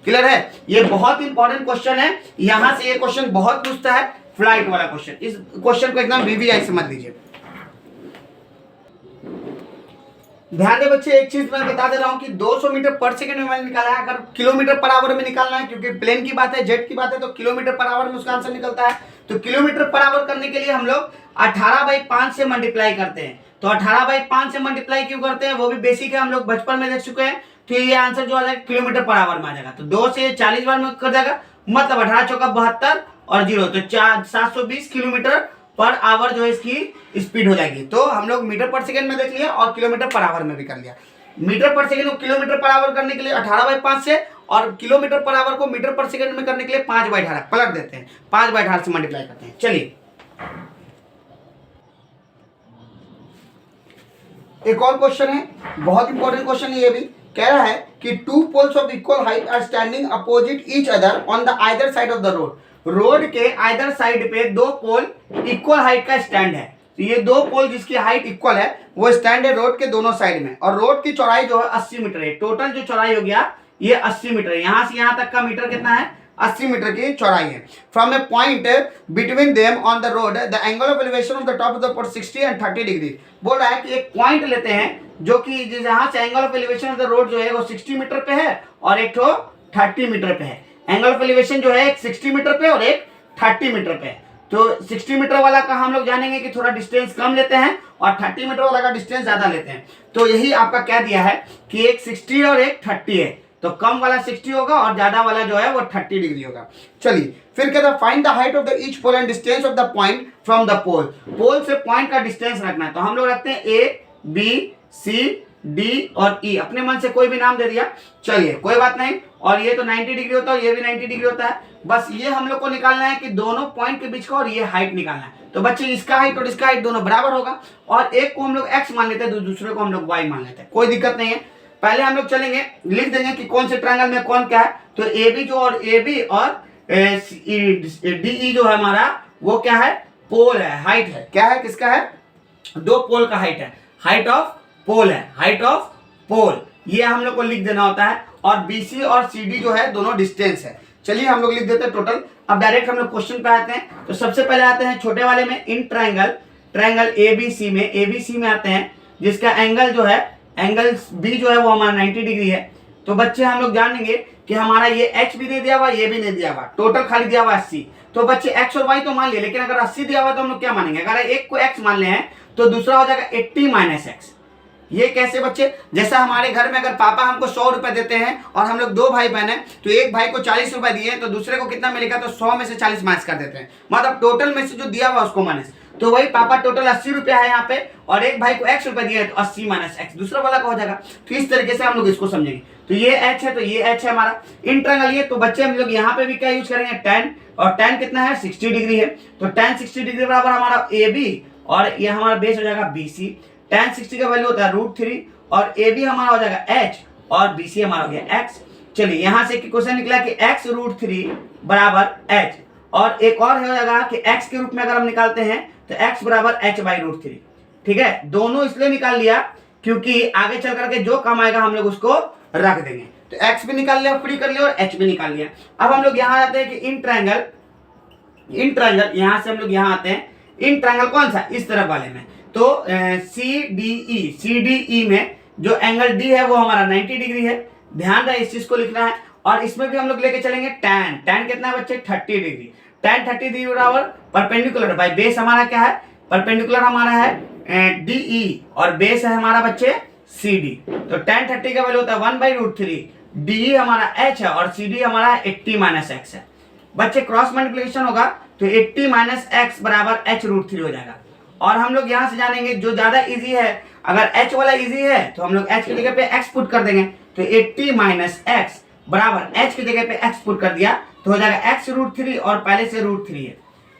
क्लियर है? ये बहुत इंपॉर्टेंट क्वेश्चन है, यहां से ये क्वेश्चन बहुत पूछता है, फ्लाइट वाला क्वेश्चन। इस क्वेश्चन को एकदम वीवीआई समझ लीजिए। ध्यान दे बच्चे, एक चीज मैं बता दे रहा हूं कि 200 मीटर पर सेकंड में मैंने निकाला है। अगर किलोमीटर पर आवर में निकालना है, क्योंकि प्लेन की बात है, जेट की बात है, तो किलोमीटर पर आवर में उसका आंसर निकलता है। तो किलोमीटर पर आवर करने के लिए हम लोग 18/5 से मल्टीप्लाई करते हैं। तो 18/5 से मल्टीप्लाई क्यों करते हैं, वो भी बेसिक है, हम लोग बचपन में देख चुके हैं। तो ये आंसर जो आ जाएगा किलोमीटर पर आवर में आ जाएगा। तो 2 से 40 बार में कर जाएगा, मतलब 18 चौका 72 और 0, तो 720 किलोमीटर पर आवर जो है इसकी स्पीड हो जाएगी। तो हम लोग मीटर पर सेकंड में देख लिया और किलोमीटर पर आवर में भी कर लिया। मीटर पर सेकंड को किलोमीटर पर आवर करने के लिए 18/5 से, और किलोमीटर पर आवर को मीटर पर सेकंड में करने के लिए 5/18 पलट देते हैं, 5/18 से मल्टीप्लाई करते हैं। चलिए एक और क्वेश्चन है, बहुत इंपॉर्टेंट क्वेश्चन है ये भी। कह रहा है कि 2 poles of equal height are standing opposite each other on the either side of the road. Road के आइदर साइड पे 2 पोल इक्वल हाइट का स्टैंड है। तो ये 2 पोल जिसकी हाइट इक्वल है वो स्टैंड है रोड के दोनों साइड में, और रोड की चौड़ाई जो है 80 मीटर है। टोटल जो चौड़ाई हो गया ये 80 मीटर है। यहां से यहां तक का मीटर कितना है, 80 मीटर की चौड़ाई है। From a point between them on the road the angle of elevation of the top of the pole 60 and 30 degree. बोल रहा है कि एक पॉइंट लेते हैं जो कि जहां से angle of elevation of the road जो है वो 60 मीटर पे है और एक तो 30 मीटर पे है। एंगल ऑफ एलिवेशन जो है एक 60 मीटर पे और एक 30 मीटर पे। तो 60 मीटर वाला का हम लोग जानेंगे कि थोड़ा डिस्टेंस कम लेते हैं और 30 मीटर वाला का डिस्टेंस ज्यादा लेते हैं। तो यही आपका क्या दिया है कि एक 60 और एक 30 है, तो कम वाला 60 होगा और ज्यादा वाला जो है वो 30 डिग्री होगा। चलिए फिर कहता है find the height of the each pole and distance of the point from the pole. Pole से पॉइंट का डिस्टेंस रखना है। तो हम लोग रखते हैं ए, बी, सी, डी और ई। अपने मन से कोई भी नाम दे दिया, चलिए कोई बात नहीं। और ये तो 90 डिग्री होता है और ये भी 90 डिग्री होता है। बस ये हम लोग को निकालना है कि दोनों पॉइंट के बीच का और ये हाइट निकालना है। तो बच्चे इसका हाइट और इसका हाइट दोनों बराबर होगा, और एक को हम लोग x मान लेते हैं, दूसरे को हम लोग y मान लेते हैं, कोई दिक्कत नहीं है। पहले हम लोग चलेंगे, लिख देंगे कि कौन से ट्रायंगल में कौन क्या है। तो AB जो और AB और DE जो है हमारा वो क्या है, पोल है, हाइट है। क्या है, किसका है, 2 पोल का हाइट है, हाइट ऑफ पोल है, हाइट ऑफ पोल, ये हम लोग को लिख देना होता है। और BC और CD जो है दोनों डिस्टेंस है। चलिए हम लोग लिख देते हैं टोटल। अब डायरेक्ट हम लोग क्वेश्चन पे आते हैं। तो सबसे पहले आते हैं छोटे वाले में, इन ट्रायंगल ABC में आते हैं, जिसका एंगल जो है, एंगल B जो है वो हमारा 90 डिग्री है। तो बच्चे हम लोग जानेंगे कि हमारा ये H भी नहीं दिया हुआ, ये भी नहीं दिया हुआ, टोटल खाली दिया हुआ 80। तो बच्चे X और Y तो मान लिए, लेकिन अगर 80 दिया हुआ तो हम लोग क्या मानेंगे, अगर एक को X मान ले हैं तो दूसरा हो जाएगा 80 - X। ये कैसे बच्चे, जैसा हमारे घर में अगर पापा हमको 100 रुपए देते हैं और हम लोग 2 भाई बहन हैं, तो एक भाई को 40 रुपए दिए तो दूसरे को कितना मिलेगा, तो 100 में से 40 माइनस कर देते हैं, मतलब टोटल में से जो दिया हुआ उसको माइनस। तो वही पापा टोटल 80 रुपया है यहाँ पे, और एक भाई को X रुपए दिया है तो 80 - X दूसरा वाला का हो जाएगा। तो इस तरीके से हम लोग इसको समझेंगे। तो ये H है, तो ये H है हमारा इन ट्रायंगल। ये तो बच्चे हम लोग यहाँ पे भी क्या यूज करेंगे, tan, और tan कितना है, 60 डिग्री है। तो tan 60 डिग्री बराबर हमारा AB, और ये हमारा बेस हो जाएगा BC। tan 60 का वैल्यू होता है √3, और AB हमारा हो जाएगा H, और BC हमारा हो गया X। चलिए यहाँ से क्वेश्चन निकला कि X √3 बराबर H, और एक और हो जाएगा कि X के रूप में अगर हम निकालते हैं तो X बराबर H/√3। ठीक है, दोनों इसलिए निकाल लिया क्योंकि आगे चल करके जो काम आएगा हम लोग उसको रख देंगे। तो X भी निकाल लिया, फ्री कर लिया, और H भी निकाल लिया। अब हम लोग यहाँ आते हैं कि इन ट्रायंगल यहाँ से हम लोग यहाँ आते हैं, इन ट्रायंगल कौन सा, इस तरफ वाले में। तो CDE में जो एंगल D है वो हमारा 90 डिग्री है। ध्यान रहे इस चीज को लिखना है। और इसमें भी हम लोग लेके चलेंगे tan कितना है बच्चे, 30 डिग्री। tan 30 डिग्री बराबर परपेंडिकुलर बाय बेस हमारा क्या है, परपेंडिकुलर हमारा है DE, और बेस है हमारा बच्चे CD। तो tan 30 का वैल्यू होता है 1/√3। DE हमारा H है और CD हमारा 80 - X है। बच्चे क्रॉस मल्टीप्लिकेशन होगा तो 80 - X बराबर H√3 हो जाएगा। और हम लोग यहाँ से जानेंगे जो ज्यादा इजी है, अगर H वाला इजी है तो हम लोग H की जगह पे X पुट कर देंगे। तो 80 - X बराबर H की जगह पे X पुट कर दिया तो हो जाएगा X√3, और पहले से √3 है।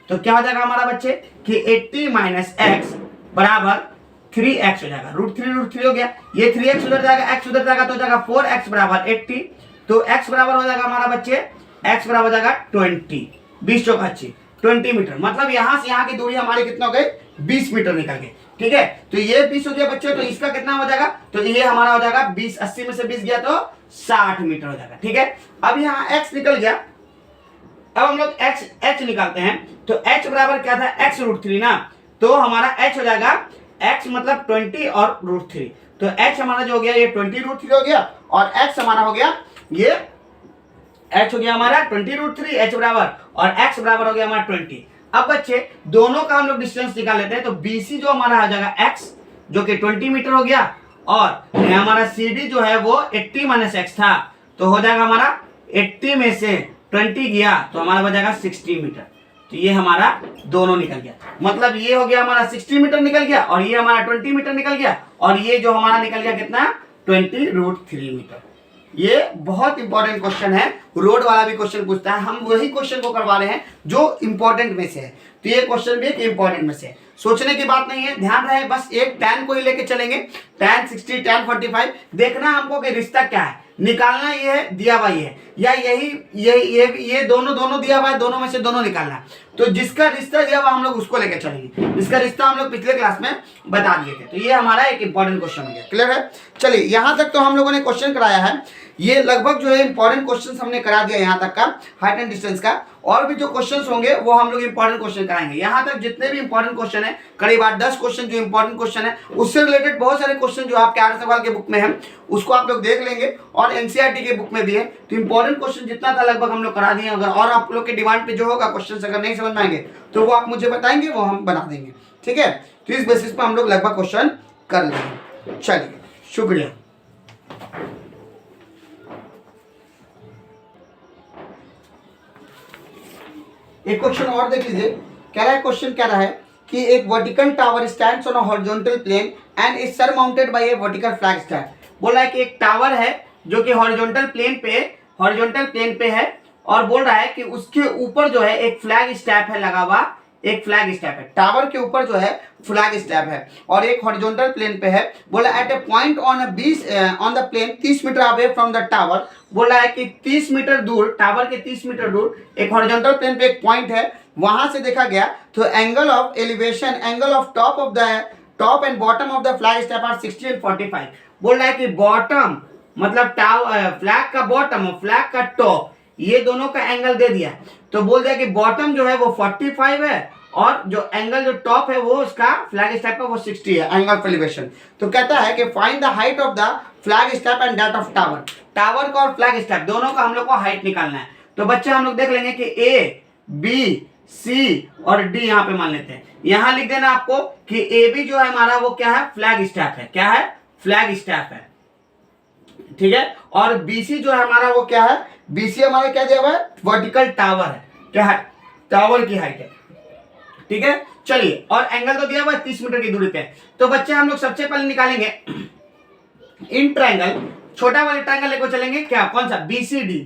तो क्या हो जाएगा हमारा बच्चे कि 80 - X बराबर 3x हो जाएगा। √3 हो गया, ये 3x उधर जाएगा, x उधर जाएगा तो हो जाएगा 4x बराबर 80। तो x बराबर हो जाएगा हमारा बच्चे, x बराबर हो जाएगा 20, 20 चौका 80। 20 मीटर, मतलब यहाँ से यहाँ की दूरी हमारी कितना हो गई 20 मीटर निकल गई। ठीक है, तो ये 20 हो गया बच्चों, तो इसका कितना हो जाएगा, तो ये हमारा हो जाएगा 20, 80 में से 20 गया तो 60 मीटर हो जाएगा। ठीक है, अब यहाँ x निकल गया, अब हम लोग h निकालते हैं, तो h बराबर क्या था, x √3 ना, तो हमारा h हो जाएगा x मतलब 20 और √3, तो h हमारा जो हो गया ये 20 √3 हो गया, और x हमारा हो गया ये h हो गया हमारा 20 √3 h बराबर, और x बराबर हो गया हमारा 20। अब बच्चे दोनों का हम लोग डिस्टेंस निकाल लेते हैं, तो BC जो हमारा आ जाएगा x जो कि 20 मीटर हो गया, और हमारा CD जो है वो 80 - x था, तो हो जाएगा हमारा 80 में से 20 गया तो हमारा बच जाएगा 60 मीटर। तो ये हमारा दोनों निकल गया, मतलब ये हो गया हमारा 60 मीटर निकल गया, और ये हमारा 20 मीटर निकल गया, और ये जो हमारा निकल गया कितना 20 √3 मीटर। ये बहुत इंपॉर्टेंट क्वेश्चन है, रोड वाला भी क्वेश्चन पूछता है, हम वही क्वेश्चन को करवा रहे हैं जो इंपॉर्टेंट में से है, तो ये क्वेश्चन भी एक इंपॉर्टेंट में से है, सोचने की बात नहीं है, ध्यान रहे, बस एक tan को ही लेके चलेंगे, tan 60 tan 45, देखना हमको कि रिश्ता क्या है, निकालना ये है दिया हुआ ये है, या ये दोनों दिया हुआ है, दोनों में से दोनों निकालना है, तो जिसका रिश्ता दिया हुआ हम लोग उसको लेके चलेंगे, जिसका रिश्ता हम लोग पिछले क्लास में बता दिए थे, तो ये हमारा एक इंपॉर्टेंट क्वेश्चन हो गया। क्लियर है, चलिए यहाँ तक तो हम लोगों ने क्वेश्चन कराया है, ये लगभग जो है इंपॉर्टेंट क्वेश्चन हमने करा दिया यहाँ तक का हाइट एंड डिस्टेंस का, और भी जो क्वेश्चंस होंगे वो हम लोग इंपॉर्टेंट क्वेश्चन कराएंगे। यहाँ तक जितने भी इंपॉर्टेंट क्वेश्चन है, करीब 8-10 क्वेश्चन जो इंपॉर्टेंट क्वेश्चन है, उससे रिलेटेड बहुत सारे क्वेश्चन जो आपके 8 सवाल के बुक में है उसको आप लोग देख लेंगे, और एनसीईआरटी के बुक में भी है, तो इंपॉर्टेंट क्वेश्चन जितना था लगभग हम लोग करा दिए। अगर और आप लोग के डिमांड पे जो होगा क्वेश्चन अगर नहीं समझ में आएंगे तो वो आप मुझे बताएंगे, वो हम बना देंगे। ठीक है, तो इस बेसिस पर हम लोग लगभग क्वेश्चन कर लेंगे। चलिए, शुक्रिया। एक क्वेश्चन और देख लीजिए, कह रहा है, क्वेश्चन कह रहा है कि एक vertical tower stands on a horizontal plane and is surmounted by a vertical flag stand. बोल रहा है कि एक टावर है जो कि हॉरिजॉन्टल प्लेन पे है, और बोल रहा है कि उसके ऊपर जो है एक फ्लैग स्टैप है लगा हुआ, एक फ्लैग स्टैप है, टावर के ऊपर जो है फ्लैग स्टैप है, और एक हॉरिजॉन्टल प्लेन पे है। बोला at a point on the plane 30 metre away from the tower. बोल रहा है कि 30 मीटर दूर, टावर के 30 मीटर दूर एक हॉरिजॉन्टल प्लेन पे एक पॉइंट है, वहां से देखा गया तो angle of elevation, angle of top and bottom of the flag staff are 60 and 45। बोल रहा है कि बॉटम मतलब फ्लैग का बॉटम और फ्लैग का टॉप, ये दोनों का एंगल दे दिया, तो बोल दिया कि बॉटम जो है वो 45 है, और जो एंगल जो टॉप है वो उसका फ्लैग स्टैप का वो 60 है, एंगल ऑफ एलिवेशन। तो कहता है कि find the height of the flag step and that of tower. Tower का और फ्लैग स्टैप दोनों का हम लोग को हाइट निकालना है। तो बच्चे हम लोग देख लेंगे कि ए, बी, सी और डी यहाँ पे मान लेते हैं। यहाँ लिख देना आपको कि ए बी जो है हमारा वो क्या है, फ्लैग स्टैप है। क्या है, फ्लैग स्टैप है। ठीक है, और बीसी जो है हमारा वो क्या है, बीसी हमारा क्या दिया हुआ है, वर्टिकल टावर है। क्या है, टावर की हाइट है। ठीक है, चलिए, और एंगल तो दिया हुआ है 30 मीटर की दूरी पे। तो बच्चे हम लोग सबसे पहले निकालेंगे इन ट्रायंगल, छोटा वाले ट्रायंगल लेकर चलेंगे, क्या, कौन सा, बीसीडी।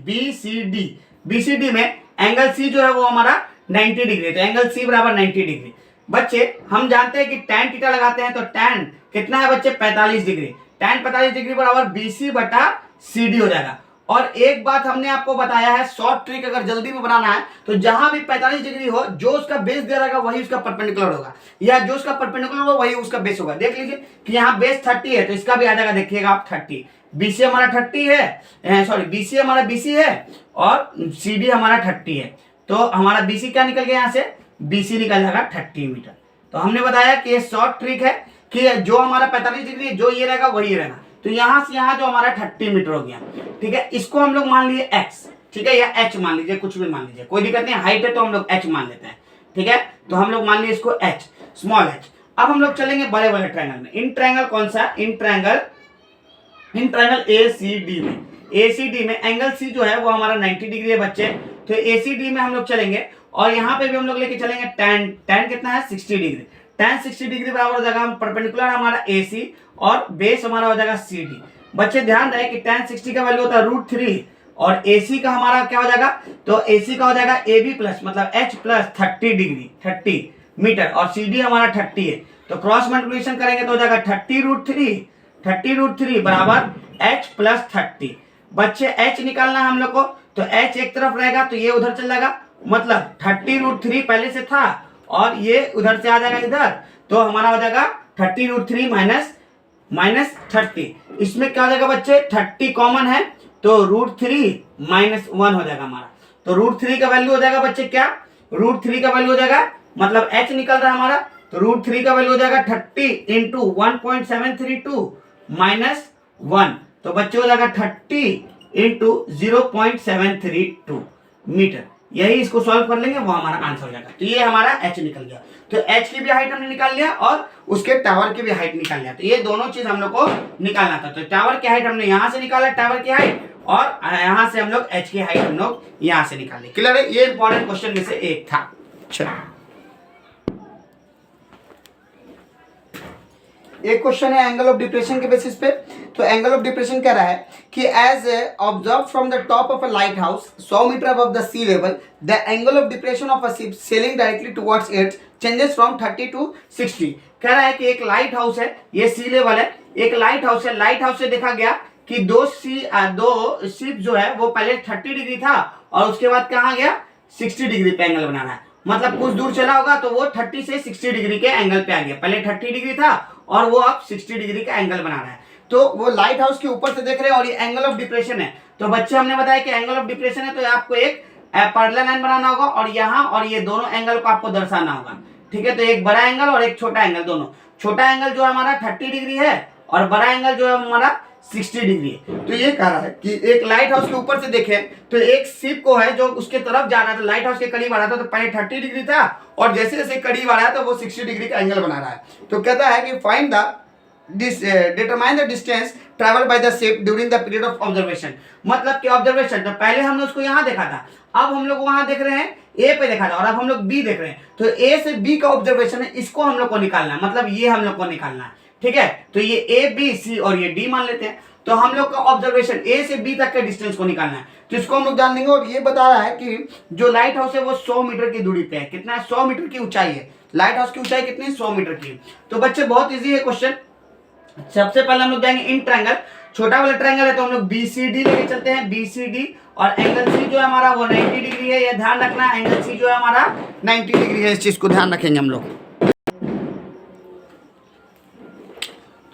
बीसीडी में एंगल सी जो है वो हमारा 90 डिग्री, तो एंगल सी बराबर 90 डिग्री। बच्चे हम जानते हैं कि tan थीटा लगाते हैं, तो tan कितना है बच्चे, 45 डिग्री। tan 45 डिग्री बराबर BC बटा CD हो जाएगा। और एक बात हमने आपको बताया है, शॉर्ट ट्रिक अगर जल्दी में बनाना है तो जहां भी 45 डिग्री हो, जो उसका बेस दे रहेगा वही उसका परपेंडिकुलर होगा, या जो उसका परपेंडिकुलर होगा वही उसका बेस होगा। देख लीजिए कि यहाँ बेस 30 है, तो इसका भी आ जाएगा, देखिएगा आप 30। BC हमारा 30 है, सॉरी BC हमारा BC है, और CD हमारा 30 है, तो हमारा BC क्या निकल गया, यहाँ से BC निकल जाएगा 30 मीटर। तो हमने बताया कि ये शॉर्ट ट्रिक है कि जो हमारा 45 डिग्री जो ये रहेगा वही रहेगा, तो यहां से यहां जो हमारा 30 मीटर हो गया। ठीक है, इसको हम लोग मान लिए x, ठीक है, या h मान लीजिए, कुछ भी मान लीजिए, कोई दिक्कत नहीं, हाइट है तो हम लोग h मान लेते हैं। ठीक है, तो हम लोग मान लिए इसको h, स्मॉल h। अब हम लोग चलेंगे बड़े बड़े ट्रायंगल में। इन ट्रायंगल कौन सा, इन ट्रायंगल ACD में, ACD में एंगल C जो है वो हमारा 90 डिग्री है बच्चे, तो ACD में हम लोग चलेंगे, और यहाँ पे भी हम लोग लेके चलेंगे tan कितना है, 60 डिग्री। tan 60 डिग्री बराबर हो जाएगा, हम परपेंडिकुलर हमारा AC और बेस हमारा हो जाएगा CD। बच्चे ध्यान रहे कि tan 60 का वैल्यू होता है √3, और AC का हमारा क्या हो जाएगा, तो AC का हो जाएगा AB प्लस मतलब H प्लस 30 डिग्री, 30 मीटर, और CD हमारा 30 है, तो क्रॉस मल्टीप्लिकेशन करेंगे तो हो जाएगा 30 √3 बराबर H प्लस 30। बच्चे H निकालना है हम लोग को, तो H एक तरफ रहेगा तो ये उधर चल जाएगा, मतलब 30√3 पहले से था और ये उधर से आ जाएगा इधर, तो हमारा हो जाएगा 30√3 माइनस 30। इसमें क्या हो जाएगा बच्चे, 30 कॉमन है तो √3 -1 हो जाएगा हमारा। तो √3 का वैल्यू हो जाएगा बच्चे क्या, √3 का वैल्यू हो जाएगा, मतलब h निकल रहा है हमारा, तो √3 का वैल्यू हो जाएगा 30 इंटू 1.732 माइनस 1, तो बच्चे हो जाएगा 30 इंटू 0.732 मीटर। यही इसको सॉल्व कर लेंगे, वो हमारा आंसर हो जाएगा। तो ये हमारा h निकल गया। तो h की भी हाइट हमने निकाल लिया और उसके टावर की भी हाइट निकाल लिया। तो ये दोनों चीज हम लोग को निकालना था। तो टावर की हाइट हमने यहां से निकाला, टावर की हाइट, और यहां से हम लोग h की हाइट हम लोग यहां से निकाले। क्लियर है, ये इंपॉर्टेंट क्वेश्चन में से एक था। चलो एक क्वेश्चन है एंगल ऑफ डिप्रेशन के बेसिस पे। तो एंगल ऑफ डिप्रेशन कह रहा है कि as observe from the top of a lighthouse 100 metre above the sea level the angle of depression of a ship sailing directly towards it changes from 30 to 60। कह रहा है कि एक light house है, ये सी लेवल है, एक light house है, लाइट हाउस से देखा गया कि दो शिप जो है वो पहले 30 डिग्री था और उसके बाद कहाँ गया 60 डिग्री पे एंगल बना रहा है। मतलब कुछ दूर चला होगा तो वो 30 से 60 डिग्री के एंगल पे आ गया। पहले 30 डिग्री था और वो अब 60 डिग्री का एंगल बना रहा है। तो वो लाइट हाउस के ऊपर से देख रहे हैं और ये एंगल ऑफ डिप्रेशन है। तो बच्चे हमने बताया कि एंगल ऑफ डिप्रेशन है तो आपको एक पैरेलल लाइन बनाना होगा और यहाँ और ये दोनों एंगल को आपको दर्शाना होगा। ठीक है, तो एक बड़ा एंगल और एक छोटा एंगल, दोनों, छोटा एंगल जो हमारा 30 डिग्री है और बड़ा एंगल जो है हमारा 60 डिग्री है। तो ये कह रहा है कि एक लाइट हाउस के ऊपर से देखें तो एक शिप को है जो उसके तरफ जा रहा था, लाइट हाउस के करीब आ रहा था, तो पहले 30 डिग्री था और जैसे जैसे करीब आ रहा है तो वो 60 डिग्री का एंगल बना रहा है। तो कहता है कि find the determine the distance travel by the ship during the period of observation. मतलब कि ऑब्जर्वेशन, तो पहले हमने उसको यहाँ देखा था, अब हम लोग वहां देख रहे हैं ए पे देखा था और अब हम लोग बी देख रहे हैं। तो ए से बी का ऑब्जर्वेशन है, इसको हम लोग को निकालना है, मतलब ये हम लोग को निकालना है। ठीक है, तो ये ए बी सी और ये डी मान लेते हैं। तो हम लोग का ऑब्जर्वेशन ए से बी तक के डिस्टेंस को निकालना है, तो इसको हम लोग जान लेंगे। और ये बता रहा है कि जो लाइट हाउस है वो 100 मीटर की दूरी पे है। कितना है, 100 मीटर की ऊंचाई है। लाइट हाउस की ऊंचाई कितनी है, 100 मीटर की। तो बच्चे बहुत इजी है क्वेश्चन। सबसे पहले हम लोग जाएंगे इन ट्रायंगल, छोटा वाला ट्रायंगल है तो हम लोग BCD लेके चलते हैं, BCD, और एंगल सी जो है हमारा वो 90 डिग्री है, ये ध्यान रखना, एंगल सी जो है हमारा 90 डिग्री है, इस चीज को ध्यान रखेंगे हम लोग।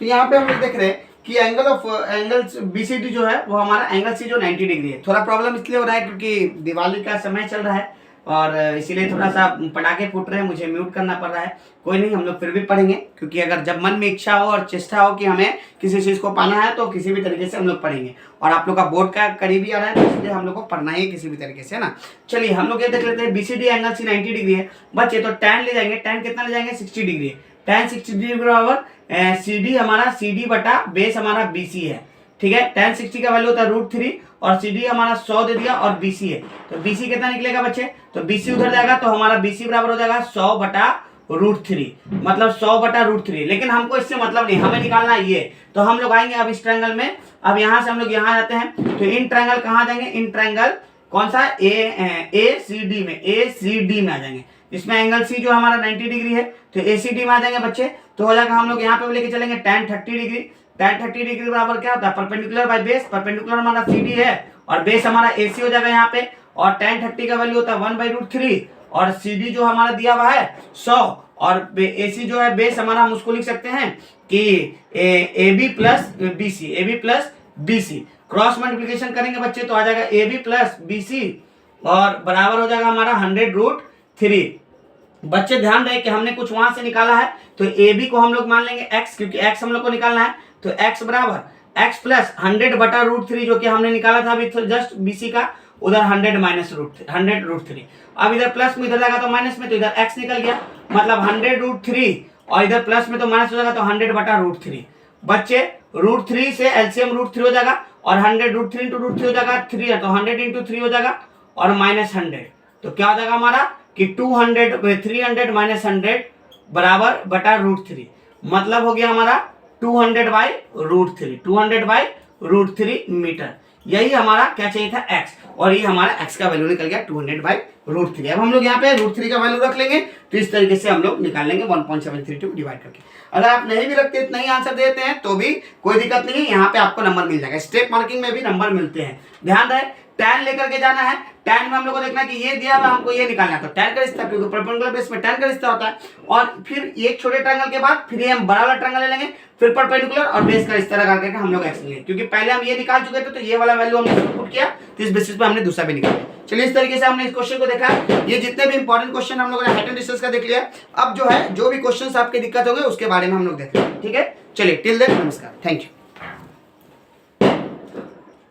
तो यहाँ पे हम लोग देख रहे हैं कि एंगल BCD जो है वो हमारा एंगल सी जो 90 डिग्री है। थोड़ा प्रॉब्लम इसलिए हो रहा है क्योंकि दिवाली का समय चल रहा है और इसीलिए थोड़ा सा पटाखे फूट रहे हैं, मुझे म्यूट करना पड़ रहा है। कोई नहीं, हम लोग फिर भी पढ़ेंगे, क्योंकि अगर जब मन में इच्छा हो और चेष्टा हो कि हमें किसी चीज़ को पाना है तो किसी भी तरीके से हम लोग पढ़ेंगे। और आप लोग का बोर्ड का करीबी आ रहा है तो इसलिए हम लोग को पढ़ना ही किसी भी तरीके से, है ना। चलिए हम लोग ये देख लेते हैं, BCD एंगल सी 90 डिग्री है बच्चे, तो tan ले जाएंगे, tan कितना ले जाएंगे, 60 डिग्री है। tan 60 डिग्री बराबर CD हमारा CD बटा बेस हमारा BC है। ठीक है, tan 60 का वैल्यू होता है √3 और CD हमारा 100 दे दिया और BC है, तो BC कितना निकलेगा बच्चे, तो BC उधर जाएगा तो हमारा BC बराबर हो जाएगा 100 बटा √3, मतलब 100 बटा √3। लेकिन हमको इससे मतलब नहीं, हमें निकालना है ये। तो हम लोग आएंगे अब इस ट्रायंगल में, अब यहाँ से हम लोग यहाँ जाते हैं, तो इन ट्रायंगल कहाँ जाएंगे, इन ट्रायंगल कौन सा ACD में, ACD में आ जाएंगे। इसमें एंगल सी जो हमारा 90 डिग्री है तो ACD में आ जाएंगे बच्चे। तो हो जाएगा, हम लोग यहाँ पे लेके चलेंगे tan 30 डिग्री। tan 30 डिग्री बराबर क्या होता है, परपेंडिकुलर बाय बेस, परपेंडिकुलर हमारा CD है और बेस हमारा AC हो जाएगा यहाँ पे। और tan 30 का वैल्यू होता है 1/√3 और CD जो हमारा दिया हुआ है 100 और AC जो है बेस हमारा, हम उसको लिख सकते हैं कि AB plus BC, cross multiplication करेंगे बच्चे तो आ जाएगा AB प्लस BC और बराबर हो जाएगा हमारा 100√3। बच्चे ध्यान रहे कि हमने कुछ वहां से निकाला है तो AB को हम लोग मान लेंगे x, क्योंकि x हम लोग को निकालना है। तो x बराबर x प्लस 100 बटा √3 जो कि हमने निकाला था अभी जस्ट BC का, उधर 100 माइनस √3। अब इधर प्लस में इधर लगा तो माइनस में, तो इधर x निकल गया, मतलब 100√3 और इधर प्लस में तो माइनस हो जाएगा तो 100 बटा √3। बच्चे √3 से LCM √3 हो जाएगा और 100√3 इंटू √3 हो जाएगा 3 है, तो 100 इंटू 3 हो जाएगा और माइनस 100, तो क्या हो जाएगा हमारा कि 300 माइनस 100 बराबर बटा √3, मतलब हो गया हमारा 200/√3 मीटर। यही हमारा क्या चाहिए था, x, और ये हमारा x का वैल्यू निकल गया 200/√3। अब हम लोग यहाँ पे √3 का वैल्यू रख लेंगे तो इस तरीके से हम लोग निकाल लेंगे 1.732 डिवाइड करके। अगर आप नहीं भी रखते, इतना ही आंसर देते हैं तो भी कोई दिक्कत नहीं है, यहाँ पे आपको नंबर मिल जाएगा। स्टेप मार्किंग में भी नंबर मिलते हैं, ध्यान रहे। tan लेकर के जाना है। tan में हम लोग को देखना है कि ये दिया हुआ हमको ये निकालना है, तो tan का रिश्ता, क्योंकि परपेंडिकुलर बेस में tan का रिश्ता होता है। और फिर एक छोटे ट्रायंगल के बाद फिर ये हम बड़ा वाला ट्रायंगल ले लेंगे, फिर परपेंडिकुलर और बेस का रिश्ता लगा करके हम लोग एक्स लेंगे, क्योंकि पहले हम ये निकाल चुके थे तो ये वाला वैल्यू हमने पुट किया, तो इस बेसिस पे हमने दूसरा भी निकाला। चलिए इस तरीके से हमने इस क्वेश्चन को देखा। ये जितने भी इंपॉर्टेंट क्वेश्चन हम लोगों ने हाइट एंड डिस्टेंस का देख लिया। अब जो है जो भी क्वेश्चन आपके दिक्कत होंगे उसके बारे में हम लोग देखेंगे, ठीक है। चलिए टिल देन नमस्कार, थैंक यू।